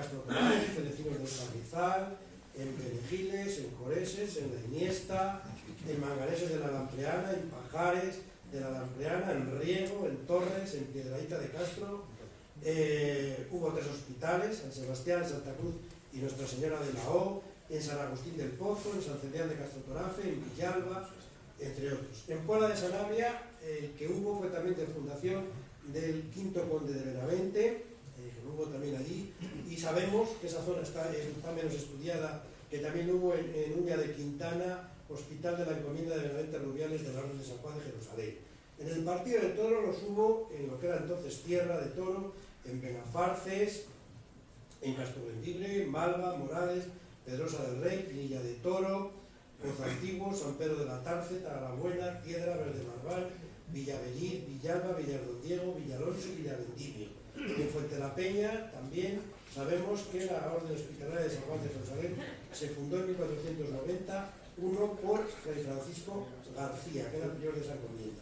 Castro Torres, en Vecinos del Carrizal, en Perejiles, en Coreses, en La Iniesta, en Manganeses de la Lampleana, en Pajares de la Lampleana, en Riego, en Torres, en Piedradita de Castro. Hubo 3 hospitales, San Sebastián, Santa Cruz y Nuestra Señora de la O, en San Agustín del Pozo, en San Cebrián de Castro Torafe, en Villalba, entre otros. En Puebla de Sanabria, que hubo fue también de fundación del quinto conde de Benavente, que hubo también allí, y sabemos que esa zona está menos estudiada, que también hubo en Uña de Quintana, Hospital de la Encomienda de Benavente Rubiales de la Orden de San Juan de Jerusalén. En el Partido de Toro los hubo en lo que era entonces Tierra de Toro, en Benafarces, en Castrovendlibre, Malva, Morales, Pedrosa del Rey, Pinilla de Toro, Pozo Antiguo, San Pedro de la Tarce, Tagalabuena, Piedra, Verde Marval, Villavellí, Villalba, Villardondiego, Villalonso y Villavendimio. En Fuente la Peña también sabemos que la Orden Hospitalaria de San Juan de Jerusalén se fundó en 1491 por Fray Francisco García, que era el prior de esa encomienda.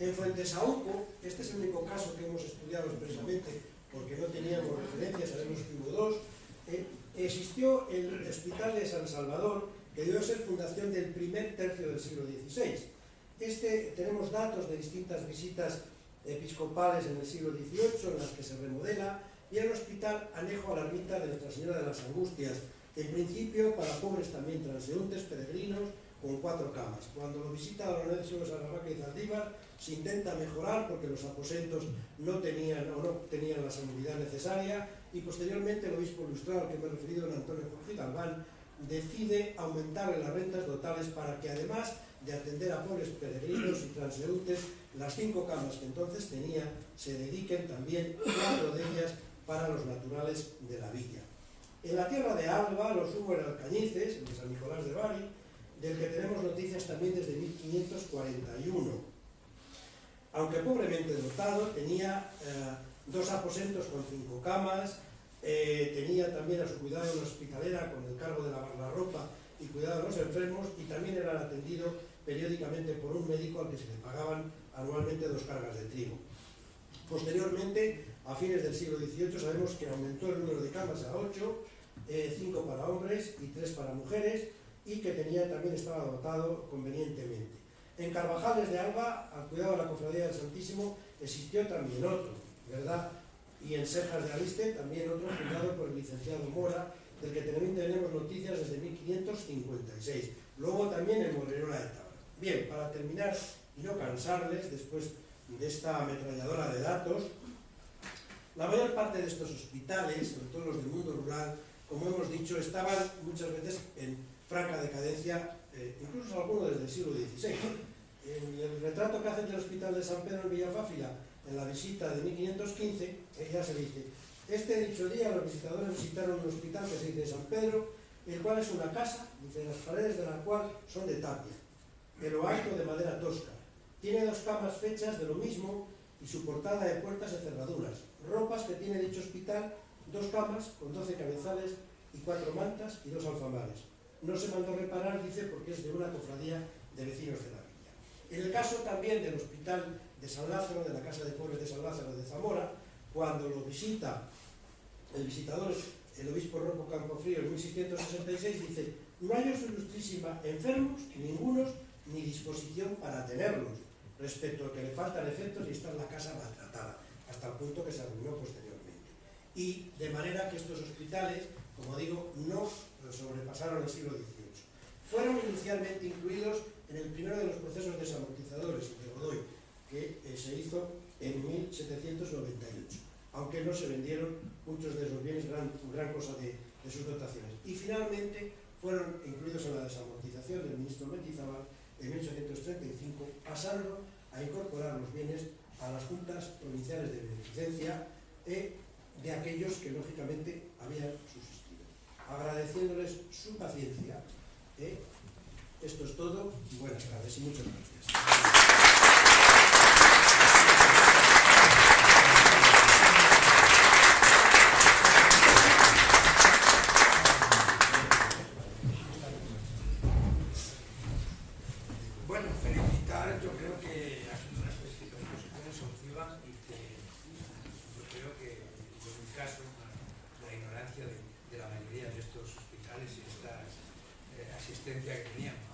En Fuentesauco, este es el único caso que hemos estudiado expresamente porque no teníamos referencias, sabemos que hubo 2, existió el Hospital de San Salvador, que debió ser fundación del primer tercio del siglo XVI. Tenemos datos de distintas visitas episcopales en el siglo XVIII en las que se remodela, y era un hospital anejo a la ermita de Nuestra Señora de las Angustias, en principio para pobres también transeúntes, peregrinos, con 4 camas. Cuando lo visita la Lorenzo de Sarrabaca y Zaldívar, se intenta mejorar porque los aposentos no tenían la salubridad necesaria, y posteriormente el obispo ilustrado al que me he referido, don Antonio Jorge Galván, decide aumentar las rentas totales para que, además de atender a pobres peregrinos y transeúntes, las 5 camas que entonces tenía se dediquen también 4 de ellas para los naturales de la villa. En la tierra de Alba los hubo en Alcañices, en San Nicolás de Bari, del que tenemos noticias también desde 1541. Aunque pobremente dotado, tenía 2 aposentos con 5 camas, tenía también a su cuidado una hospitalera con el cargo de lavar la ropa y cuidado de los enfermos, y también era atendido periódicamente por un médico al que se le pagaban anualmente 2 cargas de trigo. Posteriormente, a fines del siglo XVIII, sabemos que aumentó el número de camas a 8, 5 para hombres y 3 para mujeres, y que también estaba dotado convenientemente. En Carvajales de Alba, al cuidado de la Cofradía del Santísimo, existió también otro, ¿verdad? Y en Sejas de Aliste también otro, fundado por el licenciado Mora, del que también tenemos noticias desde 1556. Luego también en Morrerola de Tabra. Bien, para terminar y no cansarles después de esta ametralladora de datos, la mayor parte de estos hospitales, sobre todo los del mundo rural, como hemos dicho, estaban muchas veces en franca decadencia, incluso algunos desde el siglo XVI. En el retrato que hacen del Hospital de San Pedro en Villafáfila, en la visita de 1515, ya se dice: dicho día los visitadores visitaron un hospital que se dice San Pedro, el cual es una casa, dice, las paredes de la cual son de tapia, de lo alto de madera tosca. Tiene 2 camas fechas de lo mismo y su portada de puertas y cerraduras. Ropas que tiene dicho hospital, 2 camas con 12 cabezales y 4 mantas y 2 alfamares. No se mandó reparar, dice, porque es de una cofradía de vecinos de la villa. En el caso también del Hospital de San Lázaro, de la Casa de Pobres de San Lázaro de Zamora, cuando lo visita el visitador, el obispo Rocco Campofrío, en 1666, dice: no hay, su ilustrísima, enfermos, ningunos, ni disposición para tenerlos, respecto a que le faltan efectos y está en la casa maltratada, hasta el punto que se arruinó posteriormente. Y de manera que estos hospitales, como digo, no sobrepasaron el siglo XVIII. Fueron inicialmente incluidos en el primero de los procesos desamortizadores de Godoy, que se hizo en 1798, aunque no se vendieron muchos de esos bienes, gran cosa de sus dotaciones. Y finalmente fueron incluidos en la desamortización del ministro Mendizábal en 1835, pasando a incorporar los bienes a las juntas provinciales de beneficencia de aquellos que lógicamente habían subsistido. Agradeciéndoles su paciencia. Esto es todo y buenas tardes y muchas gracias. Caso, la ignorancia de mayoría de estos hospitales y esta asistencia que teníamos.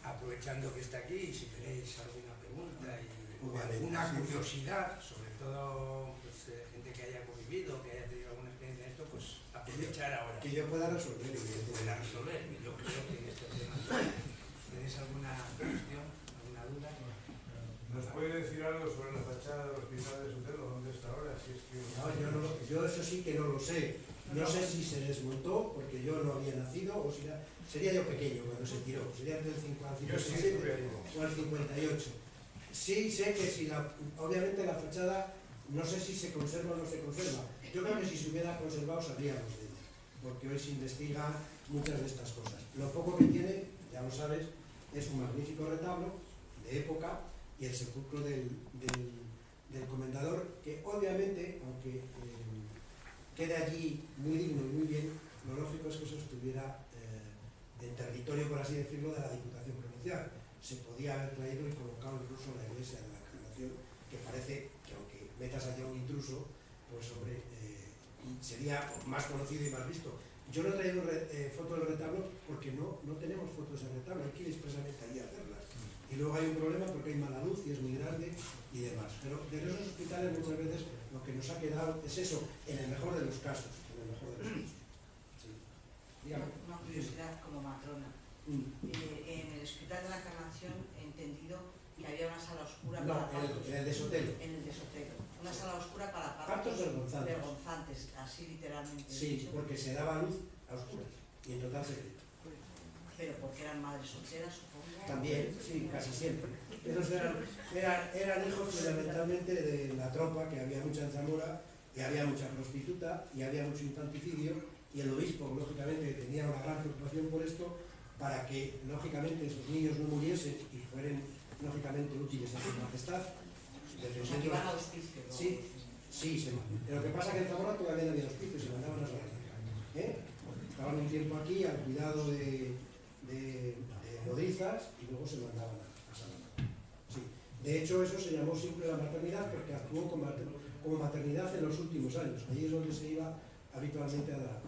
Aprovechando que está aquí, si tenéis alguna pregunta o alguna curiosidad, sobre todo pues, gente que haya convivido, que haya tenido alguna experiencia en esto, pues aprovechar ahora. Que yo pueda resolver. Yo creo que en este tema. ¿Tenéis alguna cuestión, alguna duda? ¿Nos puede decir algo sobre la fachada del hospital de Sotelo? ¿Dónde está ahora? Si es que... No, yo eso sí que no lo sé. No sé si se desmontó, porque yo no había nacido, o si sería yo pequeño cuando se tiró. Sería del 57 o el 58. Sí sé que si obviamente la fachada, no sé si se conserva o no se conserva. Yo creo que si se hubiera conservado sabríamos de ella, porque hoy se investigan muchas de estas cosas. Lo poco que tiene, ya lo sabes, es un magnífico retablo de época y el sepulcro del comendador, que obviamente, aunque quede allí muy digno y muy bien, lo lógico es que eso estuviera en territorio, por así decirlo, de la Diputación Provincial. Se podía haber traído y colocado incluso en la iglesia de la Encarnación, que parece que aunque metas allá un intruso, pues hombre, sería más conocido y más visto. Yo no he traído fotos del retablo porque no tenemos fotos del retablo, hay que ir expresamente allí a hacerlas. Y luego hay un problema porque hay mala luz y es muy grande y demás. Pero de esos hospitales muchas veces lo que nos ha quedado es eso, en el mejor de los casos. Sí. Una curiosidad como matrona. En el Hospital de la Encarnación he entendido que había una sala oscura para partos. En el de Sotelo. En el de Sotelo. Una sala oscura para Partos vergonzantes, así literalmente. Sí, porque se daba luz a oscuras y en total secreto. Pero porque eran madres solteras, supongo. También, sí, casi siempre. Esos eran hijos fundamentalmente de la tropa, que había mucha en Zamora, y había mucha prostituta, y había mucho infanticidio, y el obispo, lógicamente, tenía una gran preocupación por esto, para que, lógicamente, esos niños no muriesen y fueran, lógicamente, útiles a su majestad. O sea, que iban a hospicio, ¿no? Sí, pero lo que pasa es que en Zamora todavía no había hospicio, se mandaban a Salamanca. Estaban un tiempo aquí al cuidado de nodrizas y luego se mandaban a Salamanca. Sí. De hecho, eso se llamó siempre la maternidad porque actuó como maternidad en los últimos años. Allí es donde se iba habitualmente a dar